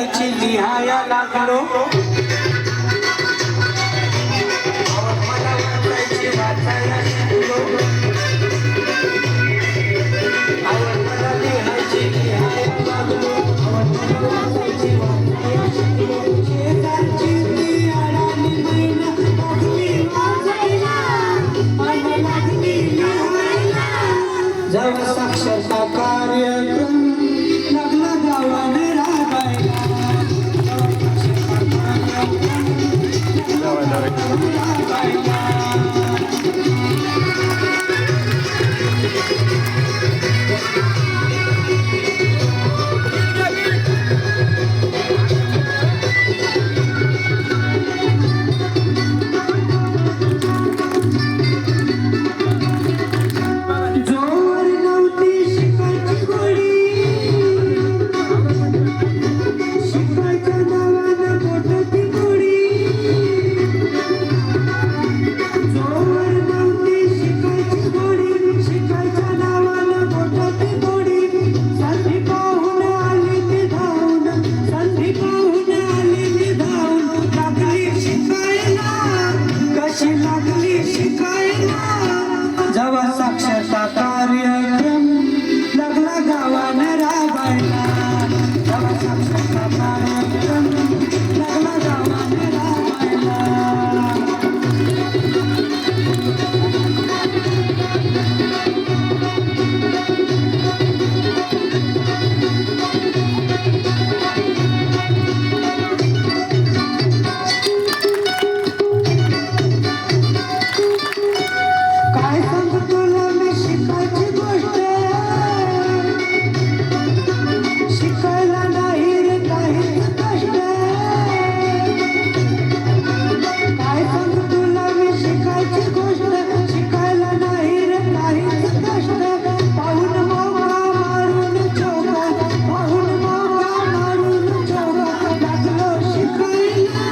लिहायची लिहाया लागलो, मला वाचायची वाचायला शिकलो, मला लिहायची लिहाया लागलो, मला वाचायची वाचायला शिकलो. शेजारची ती अडाणी मैना लागली वाचायला आणि लागली लिहायला. जेव्हा साक्षरता कार्यक्रम लागला गावाने राबायला, जोवर नव्हती शिकायची गोडी, शिकायच्या नावानं मोठती गोडी. जोवर नव्हती शिकायची गोडी, शिकायच्या नावानं मोठती गोडी. संधी पाहून आली ती धावून, संधी पाहून आली ती धावून. लागली शिकायला, कशी लागली शिकायला. जेव्हा साक्षरता कार्यक्रम लागला गावाने राबायला, जेव्हा साक्षरता कार्यक्रम लागला गावाने राबायला. काय सांगू तुला मी शिकायची गोष्ट, शिकायला नाही रे काहीच कष्ट. काय सांगू तुला मी शिकायची गोष्ट, शिकायला नाही रे काहीच कष्ट. पाहून मोका मारून चौका, पाहून मोका मारून चौका. लागलो शिकायला,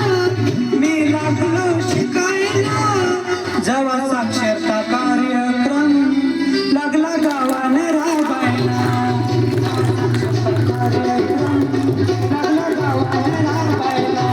मी लागलो शिकायला. जेव्हा साक्षरता कार्यक्रम लागला गावाने राबायला, कार्यक्रम लागला गावाने राबायला.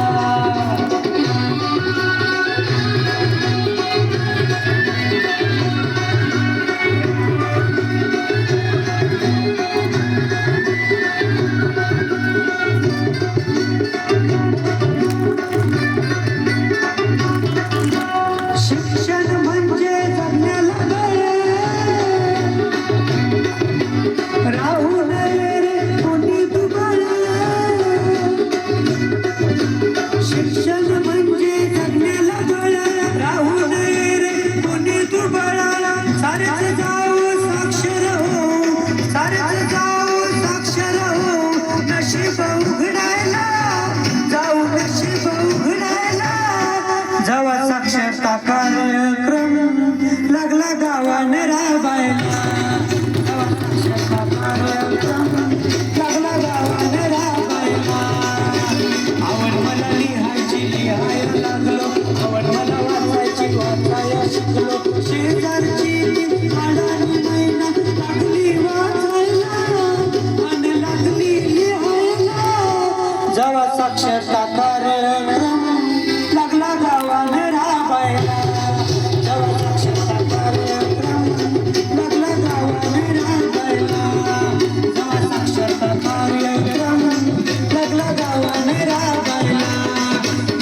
शिक्षण म्हणजे जगण्याला बळ, राहू नये रे कोणी दुबळ. शिक्षण म्हणजे जगण्याला बळ, राहू नये रे कोणी दुबळ. सारेच जाऊ साक्षर हो, सारेच जाऊ साक्षर हो. नशीब उघडायला जाऊ, नशीब उघडायला. जेव्हा साक्षरता कार्यक्रम लागला गावाने राबायला, जेव्हा साक्षरता कार्यक्रम लागला गावाने राबायला. आवड मला लिहायची लिहायला लागलो, आवड मला वाचायची वाचायला शिकलो. शेजारची ती अडाणी मैना लागली वाचायला आणि लागली लिहायला. जेव्हा साक्षरता कार्यक्रम लागला गावाने राबायला, जेव्हा साक्षरता कार्यक्रम लागला गावाने राबायला. जेव्हा साक्षरता कार्यक्रम लागला गावाने राबायला,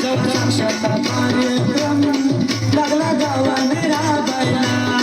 जेव्हा साक्षरता कार्यक्रम लागला गावाने राबायला.